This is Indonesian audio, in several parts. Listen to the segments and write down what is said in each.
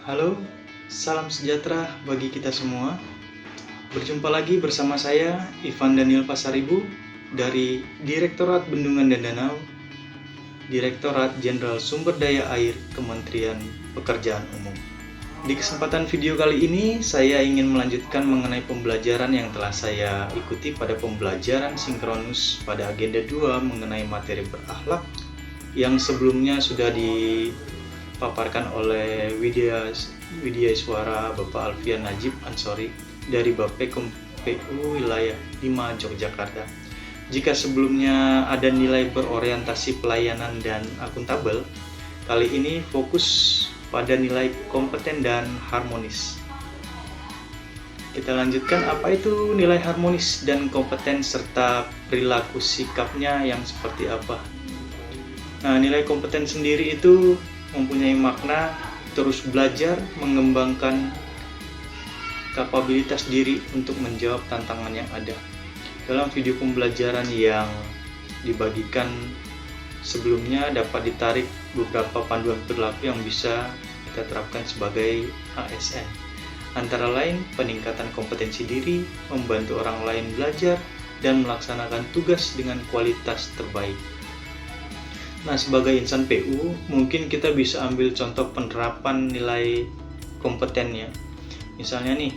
Halo, salam sejahtera bagi kita semua. Berjumpa lagi bersama saya, Ivan Daniel Pasaribu, dari Direktorat Bendungan dan Danau, Direktorat Jenderal Sumber Daya Air, Kementerian Pekerjaan Umum. Di kesempatan video kali ini, saya ingin melanjutkan mengenai pembelajaran yang telah saya ikuti pada pembelajaran sinkronus pada agenda 2 mengenai materi berakhlak yang sebelumnya sudah dipaparkan oleh Widya Suara Bapak Alfian Najib Ansori dari Bappekom PU Wilayah 5 Yogyakarta. Jika sebelumnya ada nilai berorientasi pelayanan dan akuntabel, kali ini fokus pada nilai kompeten dan harmonis. Kita lanjutkan, apa itu nilai harmonis dan kompeten serta perilaku sikapnya yang seperti apa. Nah, nilai kompeten sendiri itu mempunyai makna terus belajar, mengembangkan kapabilitas diri untuk menjawab tantangan yang ada. Dalam video pembelajaran yang dibagikan sebelumnya dapat ditarik beberapa panduan perilaku yang bisa kita terapkan sebagai ASN. Antara lain, peningkatan kompetensi diri, membantu orang lain belajar, dan melaksanakan tugas dengan kualitas terbaik. Nah, sebagai insan PU, mungkin kita bisa ambil contoh penerapan nilai kompetennya. Misalnya nih,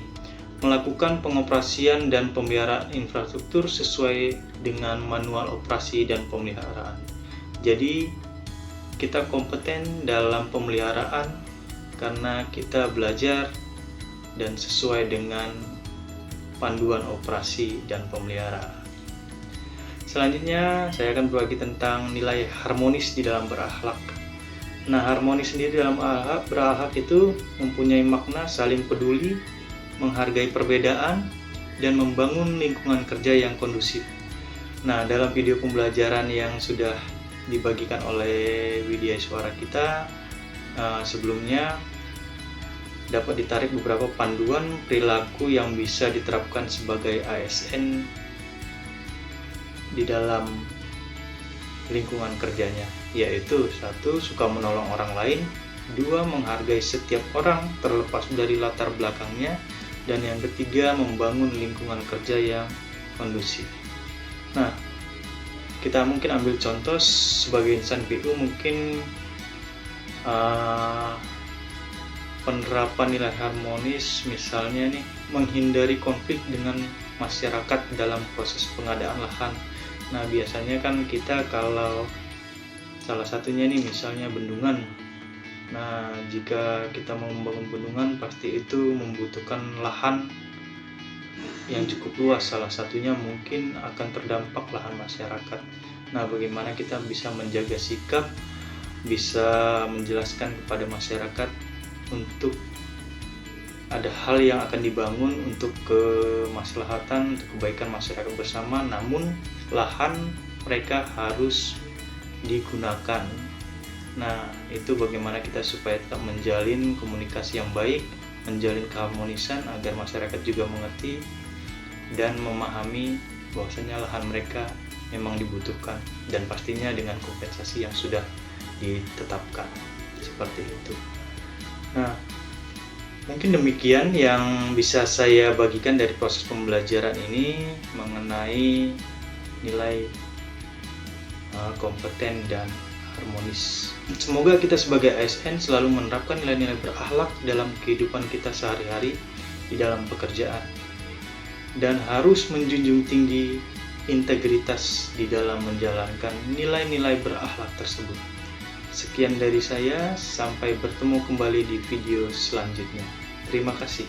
melakukan pengoperasian dan pemeliharaan infrastruktur sesuai dengan manual operasi dan pemeliharaan. Jadi, kita kompeten dalam pemeliharaan karena kita belajar dan sesuai dengan panduan operasi dan pemeliharaan. Selanjutnya, saya akan berbagi tentang nilai harmonis di dalam berakhlak. Nah, harmonis sendiri dalam berakhlak itu mempunyai makna saling peduli, menghargai perbedaan, dan membangun lingkungan kerja yang kondusif. Nah, dalam video pembelajaran yang sudah dibagikan oleh Widya Suara kita sebelumnya, dapat ditarik beberapa panduan perilaku yang bisa diterapkan sebagai ASN di dalam lingkungan kerjanya, yaitu 1. Suka menolong orang lain, 2. Menghargai setiap orang terlepas dari latar belakangnya, dan yang ketiga, membangun lingkungan kerja yang kondusif. Nah, kita mungkin ambil contoh sebagai insan PU, mungkin penerapan nilai harmonis misalnya nih, menghindari konflik dengan masyarakat dalam proses pengadaan lahan. Nah, biasanya kan kita kalau salah satunya nih misalnya bendungan. Nah, jika kita mau membangun bendungan, pasti itu membutuhkan lahan yang cukup luas. Salah satunya mungkin akan terdampak lahan masyarakat. Nah, bagaimana kita bisa menjaga sikap, bisa menjelaskan kepada masyarakat untuk ada hal yang akan dibangun untuk kemaslahatan, untuk kebaikan masyarakat bersama, namun lahan mereka harus digunakan. Nah, itu bagaimana kita supaya tetap menjalin komunikasi yang baik, menjalin keharmonisan agar masyarakat juga mengerti dan memahami bahwasanya lahan mereka memang dibutuhkan, dan pastinya dengan kompensasi yang sudah ditetapkan. Seperti itu. Nah, mungkin demikian yang bisa saya bagikan dari proses pembelajaran ini mengenai nilai kompeten dan harmonis. Semoga kita sebagai ASN selalu menerapkan nilai-nilai berakhlak dalam kehidupan kita sehari-hari di dalam pekerjaan, dan harus menjunjung tinggi integritas di dalam menjalankan nilai-nilai berakhlak tersebut. Sekian dari saya, sampai bertemu kembali di video selanjutnya. Terima kasih.